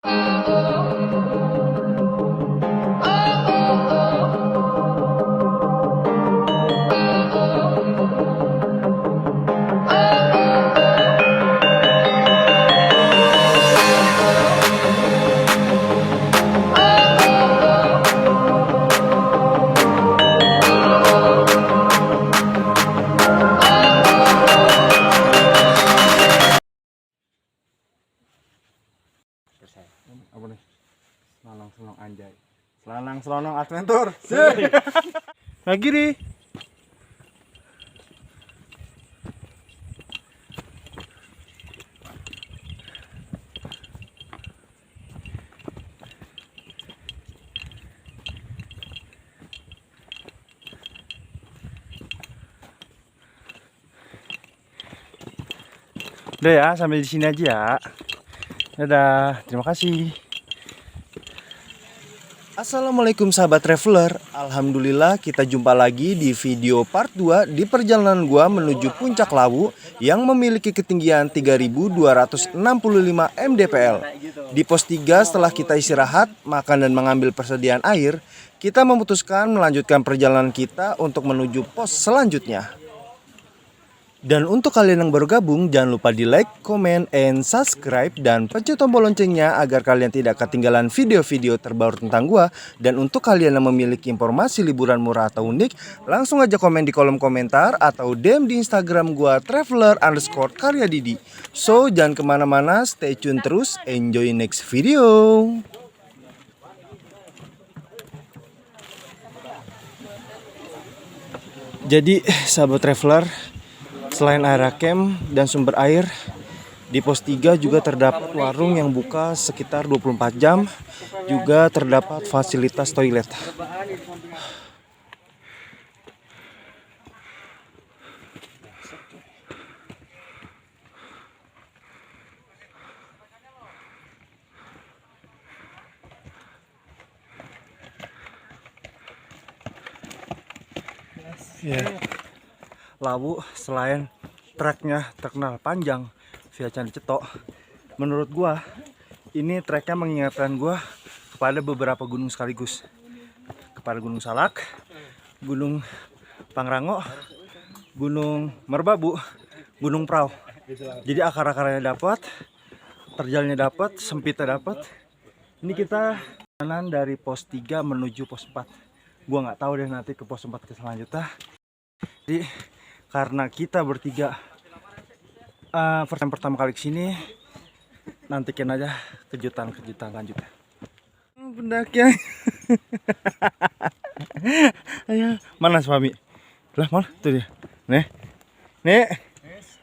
Apa nih? Selonong anjay. Selonong adventure. Lagi nih. Udah ya, sampai di sini aja ya. Dadah, terima kasih. Assalamualaikum sahabat traveler. Alhamdulillah kita jumpa lagi di video part 2 di perjalanan gua menuju Puncak Lawu yang memiliki ketinggian 3265 mdpl. Di pos 3 setelah kita istirahat, makan dan mengambil persediaan air, kita memutuskan melanjutkan perjalanan kita untuk menuju pos selanjutnya. Dan untuk kalian yang baru gabung, jangan lupa di like, comment, and subscribe, dan pencet tombol loncengnya agar kalian tidak ketinggalan video-video terbaru tentang gua. Dan untuk kalian yang memiliki informasi liburan murah atau unik, langsung aja komen di kolom komentar atau DM di Instagram gua traveler_karyadidi. So jangan kemana-mana, stay tune terus, enjoy next video. Jadi sahabat traveler, selain area camp dan sumber air, di pos 3 juga terdapat warung yang buka sekitar 24 jam. Juga terdapat fasilitas toilet. Lawu selain treknya terkenal panjang via Candi Cetok, menurut gua ini treknya mengingatkan gua kepada beberapa gunung sekaligus, kepada Gunung Salak, Gunung Pangrango, Gunung Merbabu, Gunung Prau. Jadi akar-akarnya dapat, terjalnya dapat, sempitnya dapat. Ini kita jalan dari pos 3 menuju pos 4. Gua nggak tahu deh nanti ke pos 4 ke selanjutnya. Jadi karena kita bertiga pertama kali kesini, nantikan aja kejutan-kejutan lanjutnya. Pendakian. Ayo, mana suami? Lah mana? Tuh dia. Nih,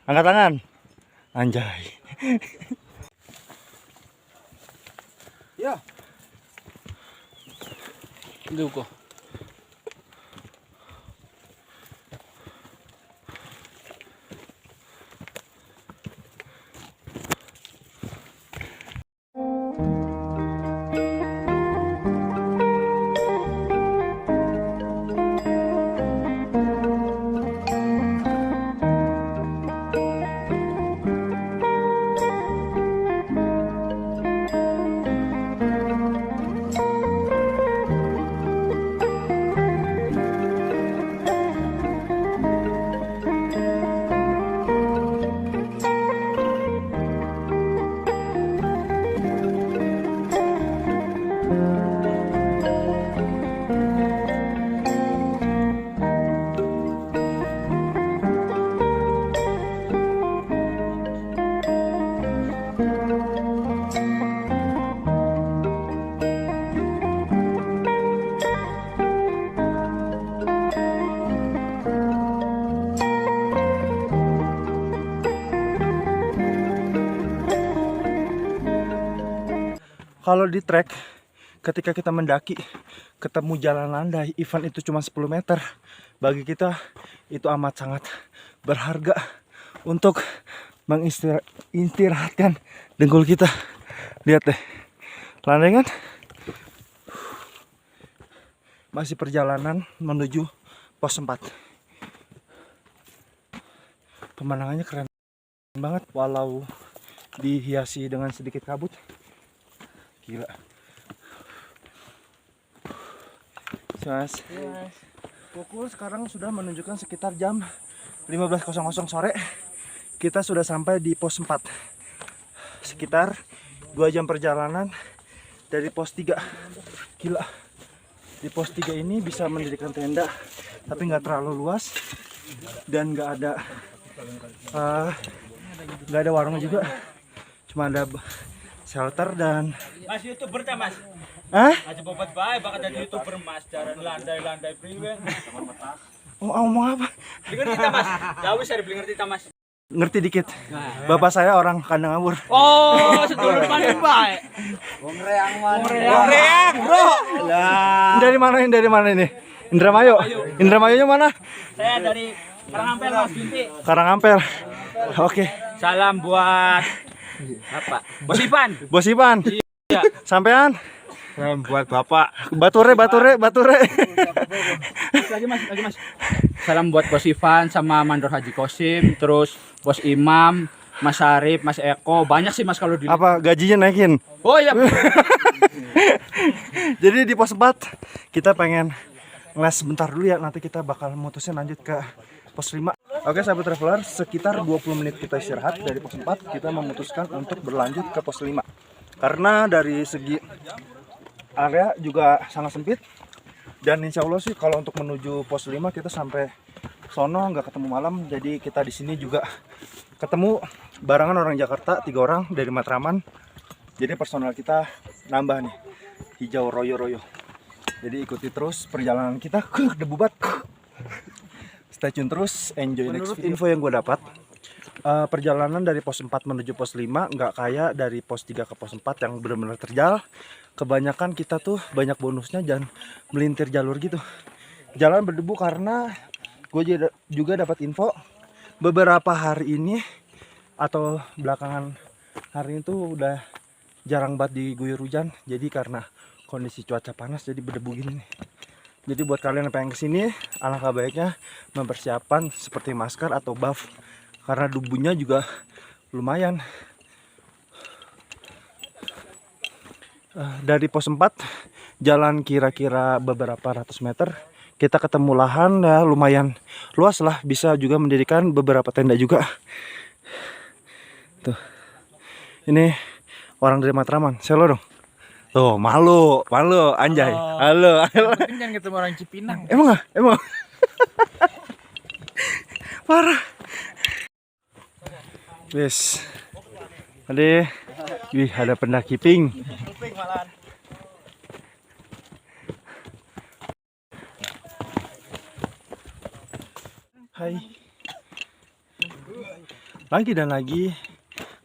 angkat tangan. Anjay. Ya. Duko. Kalau di trek, ketika kita mendaki, ketemu jalan landai, event itu cuma 10 meter. Bagi kita, itu amat sangat berharga untuk mengistirahatkan dengkul kita. Lihat deh, landai kan? Masih perjalanan menuju pos 4. Pemandangannya keren banget, walau dihiasi dengan sedikit kabut. Gila. Mas. Pukul sekarang sudah menunjukkan sekitar jam 15.00 sore. Kita sudah sampai di pos 4. Sekitar 2 jam perjalanan dari pos 3. Gila. Di pos 3 ini bisa mendirikan tenda, tapi nggak terlalu luas dan nggak ada warung juga. Cuma ada shelter dan Mas YouTuber ta Mas? Hah? Aja bobat bae bakal jadi YouTuber Mas, jalan landai-landai priwe. Ngomong apa? Dengar kita Mas. Jauh saya beli ngerti ta Mas. Ngerti dikit. Bapak saya orang kandang ngawur. Oh, sedulur mana bae? Wong reang, Bro. Lah. Dari mana ini? Indramayu. Indramayunya mana? Saya dari Karangampel Mas Binti. Karangampel. Oke. Salam buat apa? Bos Ipan. Bos Ipan. Iya. Sampean? Salam buat Bapak. Bature. Lagi Mas. Salam buat Bos Ivan sama Mandor Haji Kosim, terus Bos Imam, Mas Arif, Mas Eko, banyak sih Mas kalau di. Apa gajinya naikin? Oh iya. Jadi di pos 4 kita pengen ngeles sebentar dulu ya, nanti kita bakal mutusin lanjut ke pos 5. Oke sahabat traveler, sekitar 20 menit kita istirahat dari pos 4, kita memutuskan untuk berlanjut ke pos 5. Karena dari segi area juga sangat sempit. Dan insya Allah sih kalau untuk menuju pos 5 kita sampai sono nggak ketemu malam. Jadi kita di sini juga ketemu barengan orang Jakarta 3 orang dari Matraman. Jadi personal kita nambah nih, hijau royo-royo. Jadi ikuti terus perjalanan kita ke Debubat. Stay tune terus, enjoy next video. Info yang gue dapat, perjalanan dari pos 4 menuju pos 5 nggak kayak dari pos 3 ke pos 4 yang benar-benar terjal. Kebanyakan kita tuh banyak bonusnya dan melintir jalur gitu. Jalan berdebu karena gue juga dapat info beberapa hari ini atau belakangan hari ini tuh udah jarang banget diguyur hujan. Jadi karena kondisi cuaca panas jadi berdebu gini nih. Jadi buat kalian yang pengen kesini, alangkah baiknya mempersiapkan seperti masker atau buff karena debunya juga lumayan. Dari pos 4 jalan kira-kira beberapa ratus meter kita ketemu lahan ya lumayan luas lah, bisa juga mendirikan beberapa tenda juga. Tuh, ini orang dari Matraman, selo dong. Tuh malu anjay. Halo. Jangan ketemu orang Cipinang. Emang parah. Wes. Wih, ada pendaki pink. Hai. Lagi dan lagi,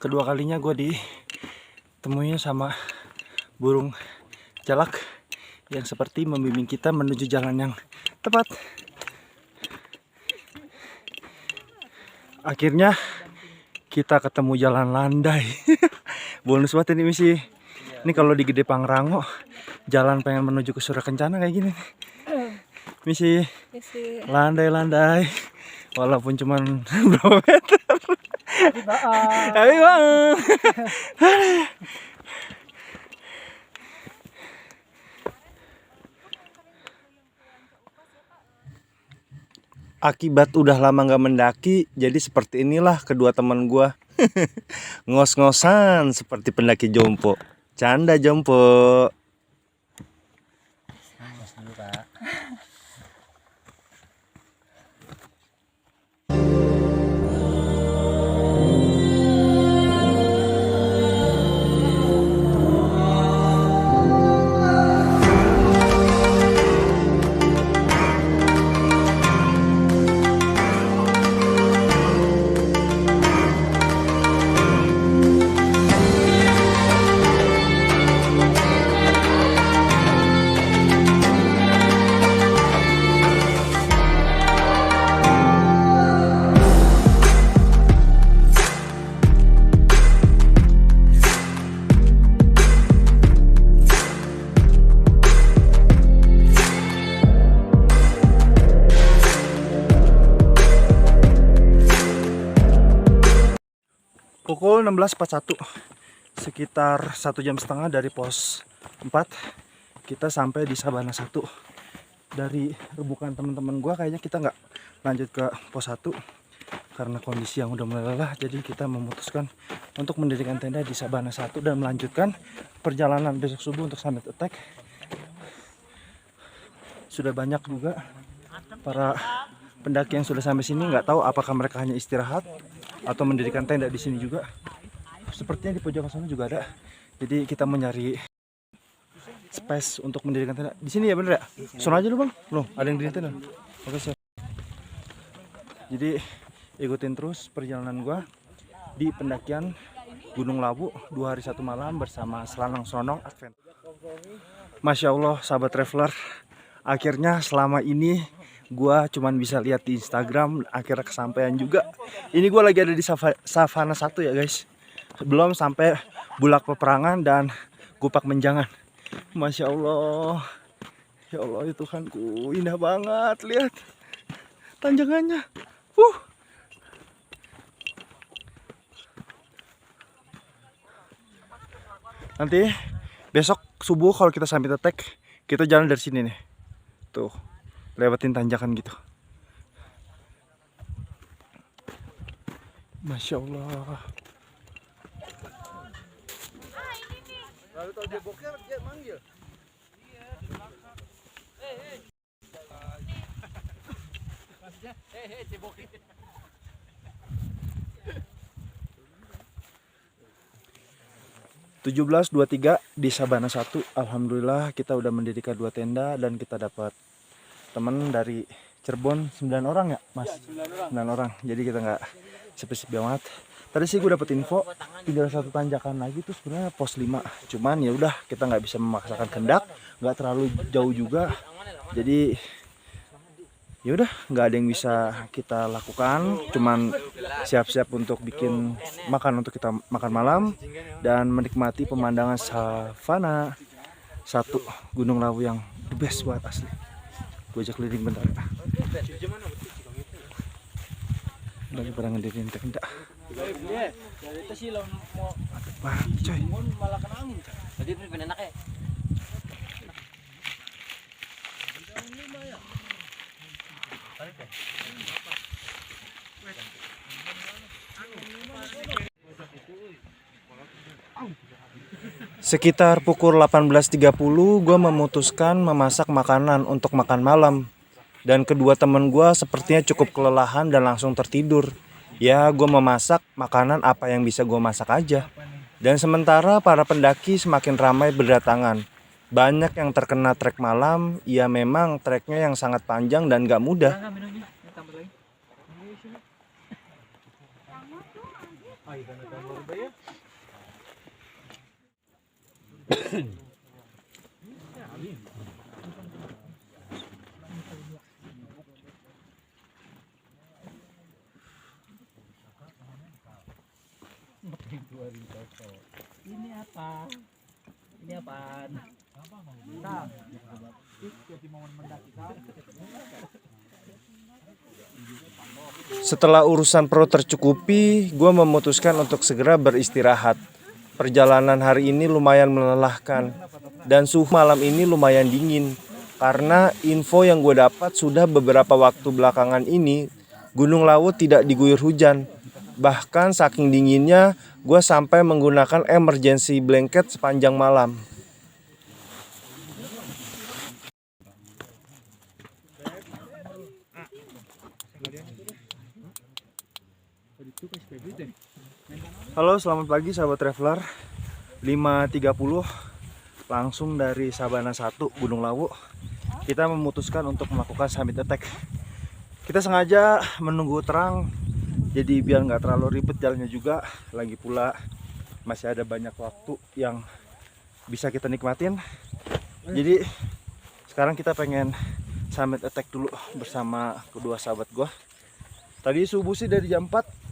kedua kalinya gue ditemuin sama burung jalak yang seperti membimbing kita menuju jalan yang tepat. Akhirnya kita ketemu jalan landai. Bonus banget ini misi. Ini kalau di Gede Pangrango jalan pengen menuju ke Surakencana kayak gini. Misi landai-landai walaupun cuman berapa meter. Tapi bang. Akibat udah lama nggak mendaki, jadi seperti inilah kedua teman gua. Ngos-ngosan seperti pendaki jompo. Canda jompo. Pukul 16.41 sekitar 1,5 jam dari pos 4 kita sampai di Sabana 1. Dari rebukan teman-teman gua kayaknya kita nggak lanjut ke pos 1 karena kondisi yang udah mulai lelah. Jadi kita memutuskan untuk mendirikan tenda di Sabana 1 dan melanjutkan perjalanan besok subuh untuk summit attack. Sudah banyak juga para pendaki yang sudah sampai sini, nggak tahu apakah mereka hanya istirahat atau mendirikan tenda di sini juga. Sepertinya di pojok sana juga ada. Jadi kita mau nyari space untuk mendirikan tenda di sini ya, bener ya? Sono aja lu bang, loh ada yang dirikan tenda. Oke siap. Jadi ikutin terus perjalanan gua di pendakian Gunung Lawu 2 hari 1 malam bersama Selanang Sonong Advent. Masya Allah sahabat traveler, akhirnya selama ini gua cuman bisa lihat di Instagram, akhirnya kesampaian juga. Ini gua lagi ada di Savana 1 ya guys. Belum sampai Bulak Peperangan dan Gupak Menjangan. Masya Allah, ya Allah ya Tuhanku, indah banget, lihat tanjakannya. Nanti besok subuh kalau kita summit attack, kita jalan dari sini nih, tuh lewatin tanjakan gitu. Masya Allah. Lalu kalau dia boker, dia manggil. Tujuh 17.23 di Sabana 1. Alhamdulillah kita udah mendirikan 2 tenda dan kita dapat teman dari Cirebon 9 orang ya mas? 9 orang. Jadi kita nggak sepi-sepi banget. Tadi sih gue dapet info tinggal 1 tanjakan lagi tuh sebenarnya pos 5. Cuman ya udah kita nggak bisa memaksakan kehendak, nggak terlalu jauh juga. Jadi ya udah nggak ada yang bisa kita lakukan, cuman siap-siap untuk bikin makan untuk kita makan malam dan menikmati pemandangan Savana 1 Gunung Lawu yang the best banget asli. Gue ajak keliling bentar ya. Lagi pada ngedirin tenda. Banget coy. Sekitar pukul 18.30 gue memutuskan memasak makanan untuk makan malam. Dan kedua temen gue sepertinya cukup kelelahan dan langsung tertidur. Ya gue memasak makanan apa yang bisa gue masak aja. Dan sementara para pendaki semakin ramai berdatangan. Banyak yang terkena trek malam. Ya memang treknya yang sangat panjang dan gak mudah. Ini apa? Ini apaan? Setelah urusan perut tercukupi, gue memutuskan untuk segera beristirahat. Perjalanan hari ini lumayan melelahkan dan suhu malam ini lumayan dingin. Karena info yang gue dapat sudah beberapa waktu belakangan ini Gunung Lawu tidak diguyur hujan. Bahkan saking dinginnya gue sampai menggunakan emergency blanket sepanjang malam. Halo selamat pagi sahabat traveler. 5.30 langsung dari Sabana 1 Gunung Lawu. Kita memutuskan untuk melakukan summit attack. Kita sengaja menunggu terang, jadi biar nggak terlalu ribet jalannya juga. Lagi pula masih ada banyak waktu yang bisa kita nikmatin. Jadi sekarang kita pengen summit attack dulu bersama kedua sahabat gua. Tadi subuh sih dari jam 4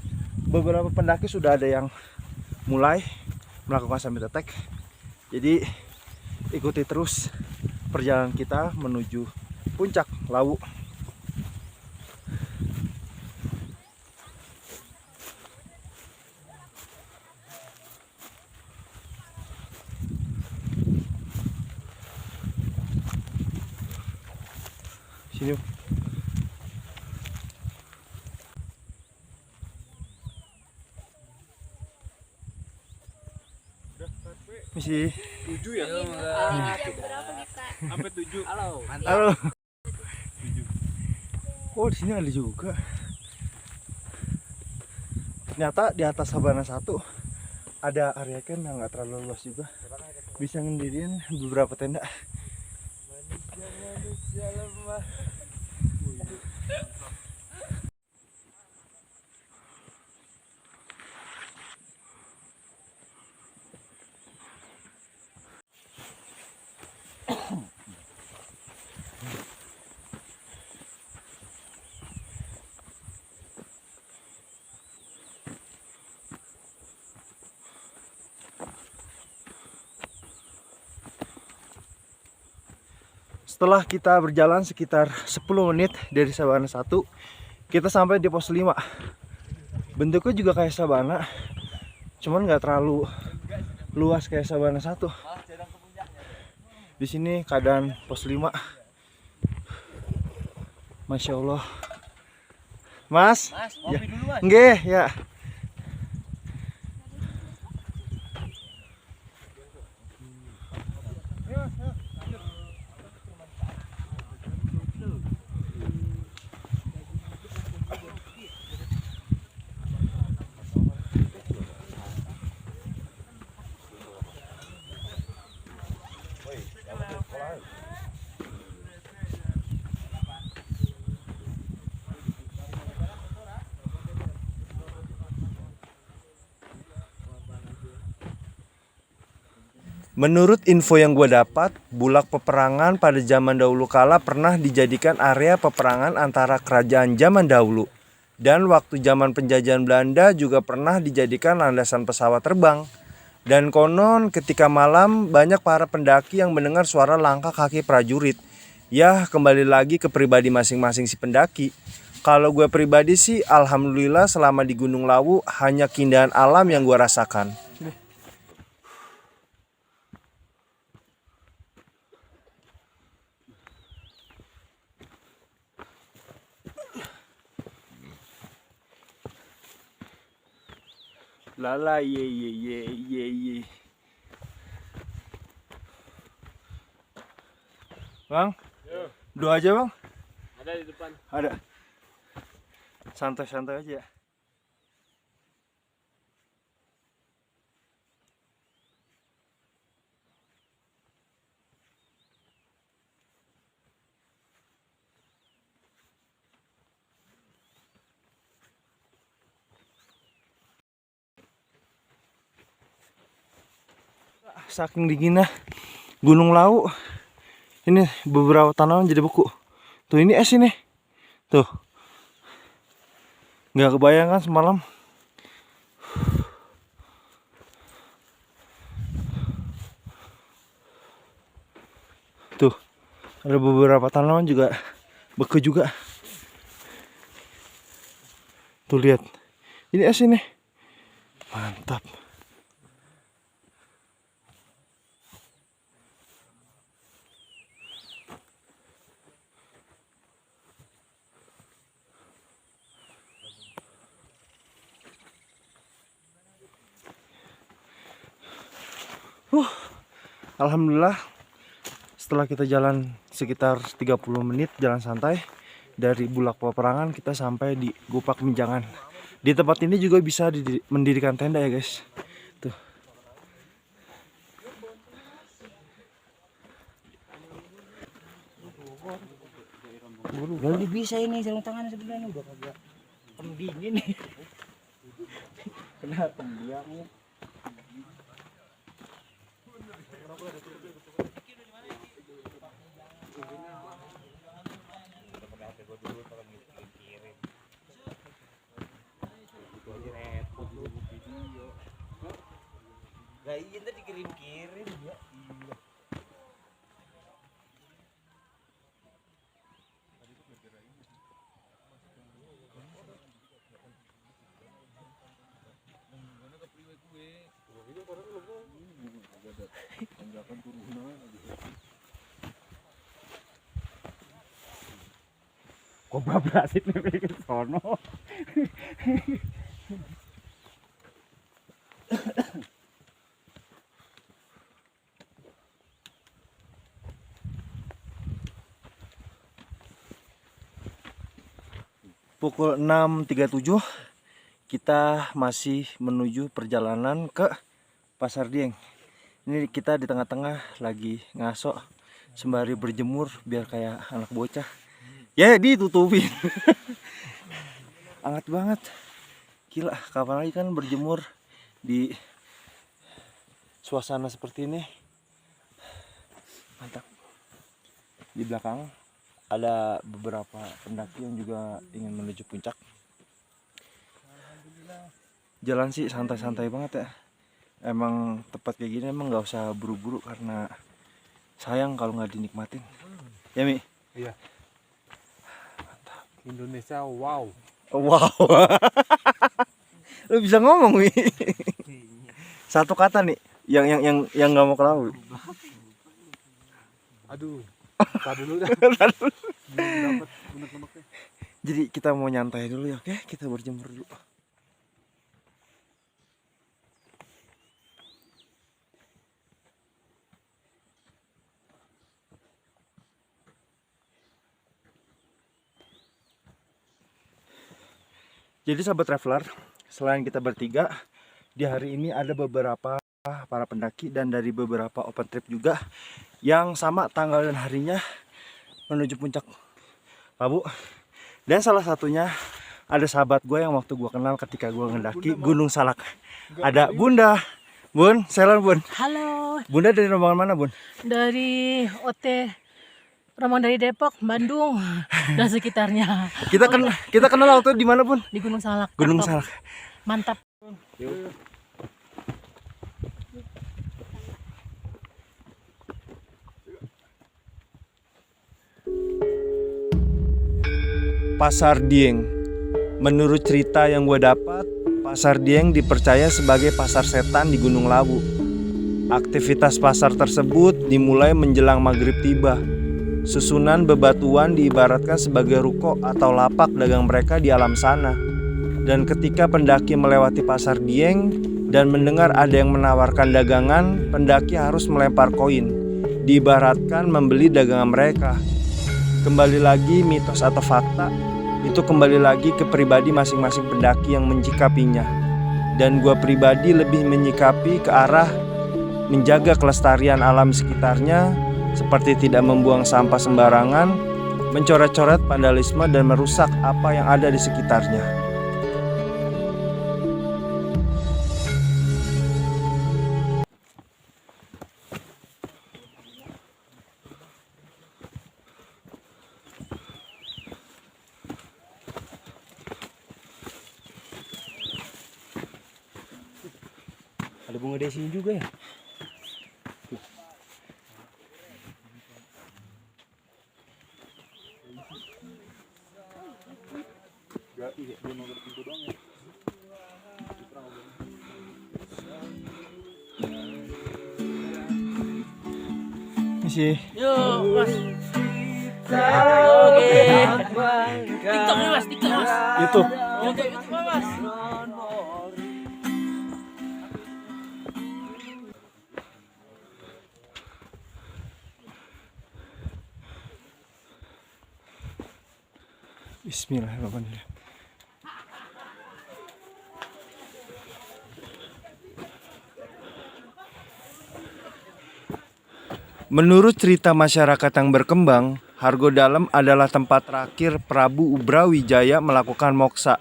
beberapa pendaki sudah ada yang mulai melakukan summit attack. Jadi ikuti terus perjalanan kita menuju puncak Lawu. Sini. Misi 7 ya? Berapa kita? Sampai 7. Halo. halo. Oh, di sini ada juga. Ternyata di atas Sabana 1 ada area camp yang nggak terlalu luas juga. Bisa ngedirin beberapa tenda. Manusia lemah. Setelah kita berjalan sekitar 10 menit dari Sabana 1, kita sampai di pos 5. Bentuknya juga kayak Sabana, cuman nggak terlalu luas kayak Sabana 1. Di sini keadaan pos 5. Masya Allah. Mas, Kopi dulu, Mas. nggih, ya. Menurut info yang gue dapat, Bulak Peperangan pada zaman dahulu kala pernah dijadikan area peperangan antara kerajaan zaman dahulu. Dan waktu zaman penjajahan Belanda juga pernah dijadikan landasan pesawat terbang. Dan konon ketika malam banyak para pendaki yang mendengar suara langkah kaki prajurit. Ya, kembali lagi ke pribadi masing-masing si pendaki. Kalau gue pribadi sih alhamdulillah selama di Gunung Lawu hanya keindahan alam yang gue rasakan. Lala ye ye ye ye ye. Bang, doa aja bang. Ada di depan. Ada. Santai-santai aja ya. Saking dinginnya Gunung Lawu, ini beberapa tanaman jadi beku. Tuh ini es ini, tuh nggak kebayang kan semalam. Tuh ada beberapa tanaman juga beku juga. Tuh lihat, ini es ini, mantap. Alhamdulillah setelah kita jalan sekitar 30 menit jalan santai dari Bulak Peperangan, kita sampai di Gupak Menjangan. Di tempat ini juga bisa mendirikan tenda ya guys. Tuh. Jadi bisa ini sarung tangan sebenarnya udah kagak dingin nih. Kena tembiangnya. Gak iya ntar dikirim-kirim ya. Kok bablasin nih ke sono. Pukul 6.37 kita masih menuju perjalanan ke Pasar Dieng. Ini kita di tengah-tengah lagi ngaso sembari berjemur biar kayak anak bocah. Ya ditutupin. Hangat banget. Gila, kapan lagi kan berjemur di suasana seperti ini. Mantap. Di belakang ada beberapa pendaki yang juga ingin menuju puncak. Jalan sih santai-santai banget ya. Emang tempat kayak gini emang nggak usah buru-buru karena sayang kalau nggak dinikmatin. Ya Mi? Iya. Indonesia wow. Wow. Lu bisa ngomong Mi? Satu kata nih yang nggak mau ke laut. Aduh. Tar dulu dah. Belum dapat unek-uneknya. Jadi kita mau nyantai dulu ya, oke? Kita berjemur dulu. Jadi sahabat traveler, selain kita bertiga, di hari ini ada beberapa para pendaki dan dari beberapa open trip juga yang sama tanggal dan harinya menuju puncak Lawu. Dan salah satunya ada sahabat gue yang waktu gue kenal ketika gue ngedaki Gunung Salak. Ada Bunda. Bun, salam Bun. Halo, Bunda dari rombongan mana Bun? dari OT rombongan dari Depok, Bandung dan sekitarnya. Kita kenal waktu di mana Bun? Di Gunung Salak. Gunung Cakep. Salak. Mantap. Pasar Dieng. Menurut cerita yang gue dapat, Pasar Dieng dipercaya sebagai pasar setan di Gunung Lawu. Aktivitas pasar tersebut dimulai menjelang maghrib tiba. Susunan bebatuan diibaratkan sebagai ruko atau lapak dagang mereka di alam sana. Dan ketika pendaki melewati Pasar Dieng dan mendengar ada yang menawarkan dagangan, pendaki harus melempar koin. Diibaratkan membeli dagangan mereka. Kembali lagi mitos atau fakta, itu kembali lagi ke pribadi masing-masing pendaki yang menyikapinya. Dan gua pribadi lebih menyikapi ke arah menjaga kelestarian alam sekitarnya, seperti tidak membuang sampah sembarangan, mencoret-coret vandalisme dan merusak apa yang ada di sekitarnya. Ada bunga desi juga ya? Masih. Yuk, Mas. Oke. TikTok nih, Mas. TikTok, Mas. YouTube. YouTube, Mas. Bismillahirrahmanirrahim. Menurut cerita masyarakat yang berkembang, Hargodalem adalah tempat terakhir Prabu Ubrawijaya melakukan moksa.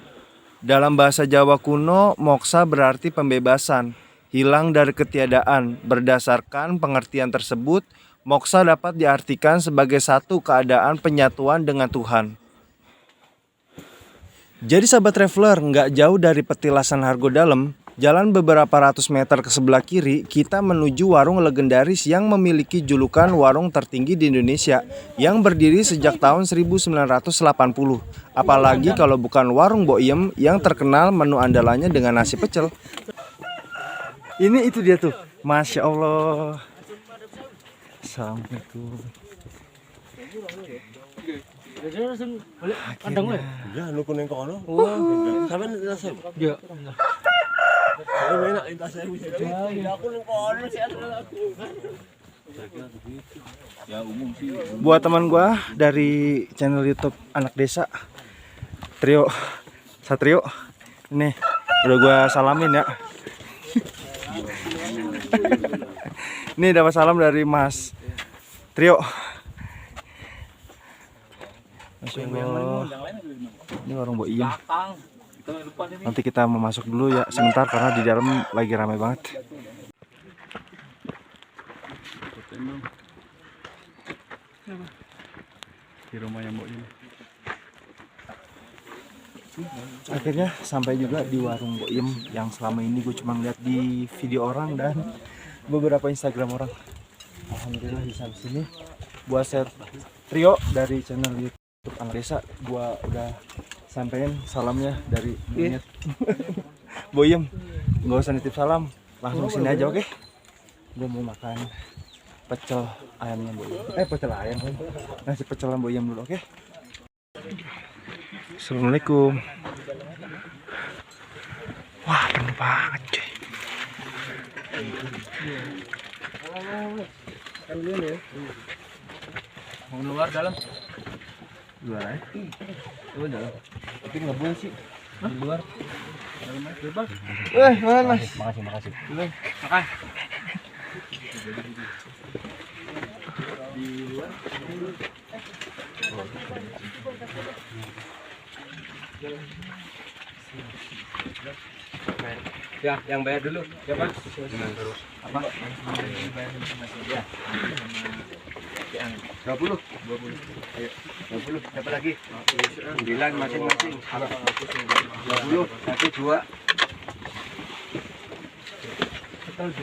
Dalam bahasa Jawa kuno, moksa berarti pembebasan, hilang dari ketiadaan. Berdasarkan pengertian tersebut, moksa dapat diartikan sebagai satu keadaan penyatuan dengan Tuhan. Jadi sahabat traveler, nggak jauh dari petilasan Hargodalem, jalan beberapa ratus meter ke sebelah kiri, kita menuju warung legendaris yang memiliki julukan warung tertinggi di Indonesia yang berdiri sejak tahun 1980. Apalagi kalau bukan warung Boiem yang terkenal menu andalannya dengan nasi pecel. Ini itu dia tuh, Masya Allah. Assalamualaikum. Jadi langsung balik kandang gue. Ya, lu kuning kono. Sampeyan rasa. Iya. Enak entas saya bisa. Ya aku ning kono sih aku. Ya umum sih. Buat teman gua dari channel YouTube Anak Desa Trio Satrio, ini udah gua salamin ya. Ini dapat salam dari Mas Trio. Masya Allah. Ini warung Mbok Iem. Nanti kita mau masuk dulu ya sebentar karena di dalam lagi ramai banget. Di rumahnya Mbok Iem. Akhirnya sampai juga di warung Mbok Iem yang selama ini gue cuma lihat di video orang dan beberapa Instagram orang. Alhamdulillah bisa di sini. Buat saya Trio dari channel YouTube Anak Desa, gua udah sampein salamnya dari Monyet. Mbok Iem, nggak usah nitip salam, langsung sini aja, oke? Gua mau makan pecel ayamnya Mbok Iem. Pecel ayam, nasi pecel Mbok Iem dulu, oke? Assalamualaikum. Wah, penuh banget, cuy. Mau luar dalam? Luar aja. Oh, dalam. Tapi nggak boleh sih. Di luar. Dalam aja bebas. Makan Mas. Makasih. Makan. Ya, yang bayar dulu. Ya, Pak. Terus. Apa? Ya. 20. Ayo. 20. Siapa lagi? 9 masing-masing. 20. 1 2. Total 2.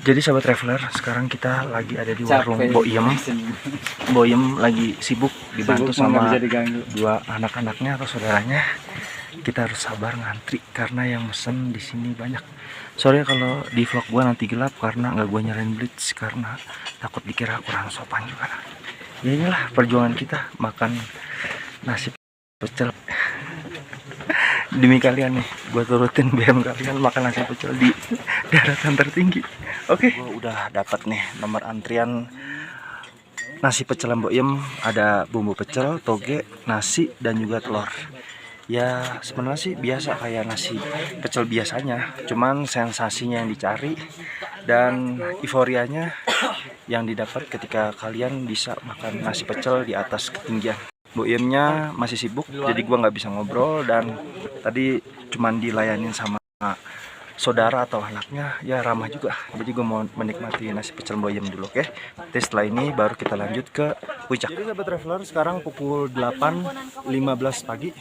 Jadi sahabat traveler, sekarang kita lagi ada di warung Mbok Iem. Mbok Iem lagi sibuk dibantu sama dua anak-anaknya atau saudaranya. Kita harus sabar ngantri karena yang mesen di sini banyak. Sorry kalau di vlog gua nanti gelap karena nggak gua nyalain blitz karena takut dikira kurang sopan juga. Ya inilah perjuangan kita makan nasi pecel. Demi kalian nih, gua turutin BM kalian makan nasi pecel di daratan tertinggi. Oke. Gua udah dapat nih nomor antrian nasi pecel Mbok Iem. Ada bumbu pecel, toge, nasi dan juga telur. Ya sebenarnya sih biasa kayak nasi pecel biasanya, cuman sensasinya yang dicari dan euforianya yang didapat ketika kalian bisa makan nasi pecel di atas ketinggian. Mbok Iemnya masih sibuk, jadi gua nggak bisa ngobrol dan tadi cuman dilayanin sama saudara atau anaknya, ya ramah juga. Jadi gue mau menikmati nasi pecel Mbok Iem dulu, oke? Terus setelah ini baru kita lanjut ke puncak. Jadi sahabat traveler, sekarang pukul 8.15 pagi.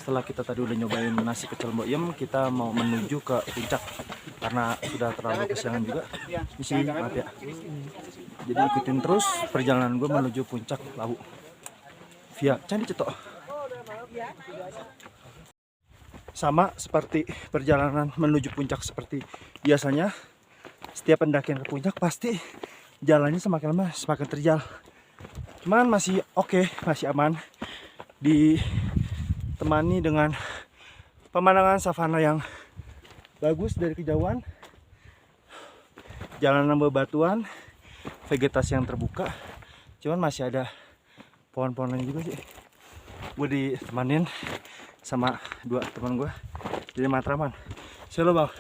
Setelah kita tadi udah nyobain nasi pecel Mbok Iem, kita mau menuju ke puncak karena sudah terlalu kesiangan juga. Di sini maaf ya. Jadi ikutin terus perjalanan gue menuju puncak Lawu via Candi Cetok. Sama seperti perjalanan menuju puncak seperti biasanya, setiap pendakian ke puncak pasti jalannya semakin lama semakin terjal. Cuman masih oke, masih aman. Ditemani dengan pemandangan savana yang bagus dari kejauhan, jalanan bebatuan, vegetasi yang terbuka. Cuman masih ada pohon-pohonnya juga sih. Gue ditemanin sama dua teman gue jadi Matraman. Halo bang.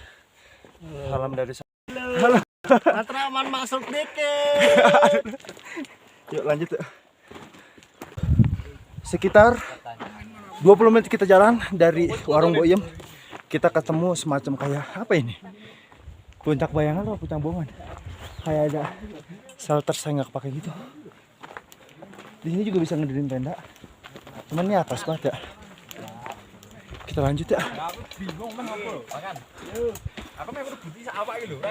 Salam dari sana. Halo. Matraman masuk dikit. Yuk lanjut yuk. Sekitar 20 menit kita jalan dari warung Mbok Iem. Kita ketemu semacam kayak apa ini? Puncak Bayangan atau Puncak Bongan? Kayak ada shelter saya nggak pakai gitu. Di sini juga bisa ngedirin tenda. Cuman ini atas banget ya. Kita lanjut ya.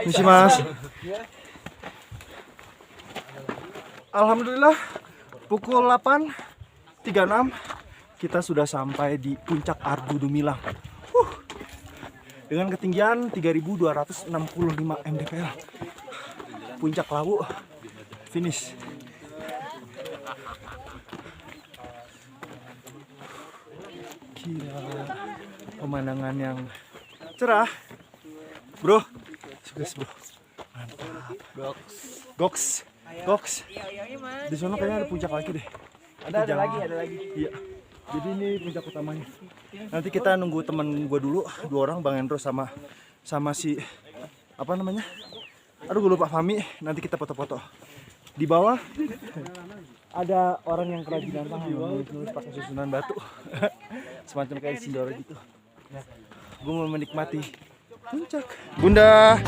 Misi mas. Alhamdulillah pukul 8.36 kita sudah sampai di puncak Ardu Dumilang. Dengan ketinggian 3.265 mdpl. Puncak Lawu finish. Gila, pemandangan yang cerah, bro. Sukses bro. Mantap. Goks. Di sana kayaknya ada puncak lagi deh. Ada lagi. Iya. Jadi ini puncak utamanya. Nanti kita nunggu teman gua dulu, 2 orang, Bang Hendro sama si apa namanya? Aduh, gue lupa, Fahmi. Nanti kita foto-foto. Di bawah ada orang yang kerajinan tangan, nulis pakai susunan batu. Semacam kayak di Sindoro gitu. Gue mau menikmati puncak. Bunda,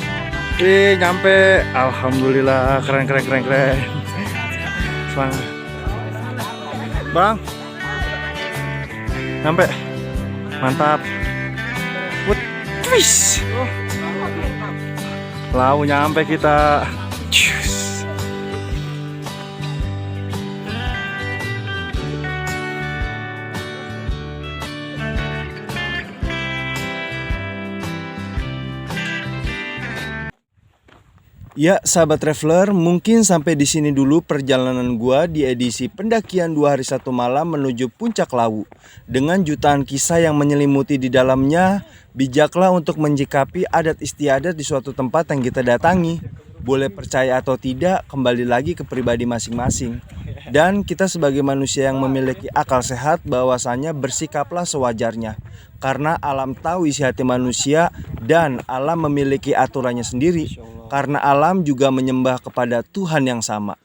nyampe. Alhamdulillah, keren. Semangat. Bang, nyampe. Mantap. Wis. Lau nyampe kita. Ya, sahabat traveler, mungkin sampai di sini dulu perjalanan gua di edisi pendakian 2 hari 1 malam menuju Puncak Lawu. Dengan jutaan kisah yang menyelimuti di dalamnya, bijaklah untuk menyikapi adat istiadat di suatu tempat yang kita datangi. Boleh percaya atau tidak, kembali lagi ke pribadi masing-masing. Dan kita sebagai manusia yang memiliki akal sehat, bahwasanya bersikaplah sewajarnya. Karena alam tahu isi hati manusia dan alam memiliki aturannya sendiri. Karena alam juga menyembah kepada Tuhan yang sama.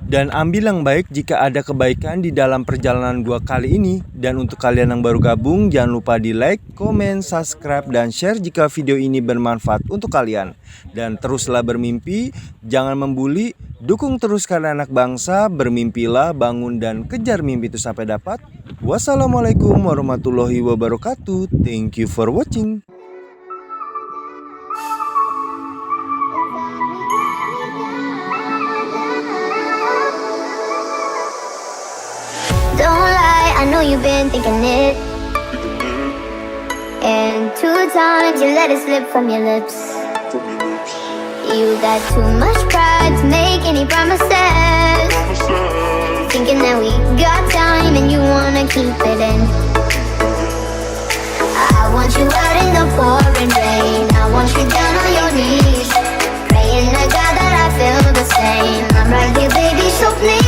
Dan ambil yang baik jika ada kebaikan di dalam perjalanan gua kali ini. Dan untuk kalian yang baru gabung, jangan lupa di like, komen, subscribe, dan share jika video ini bermanfaat untuk kalian. Dan teruslah bermimpi, jangan membuli, dukung terus kalian anak bangsa, bermimpilah, bangun dan kejar mimpi itu sampai dapat. Wassalamualaikum warahmatullahi wabarakatuh. Thank you for watching. Don't lie, I know you've been thinking it. And 2 times you let it slip from your lips. You got too much pride to make any promises. Thinking that we got time and you wanna keep it in. I want you out in the pouring rain. I want you down on your knees, praying to God that I feel the same. I'm right here, baby, so please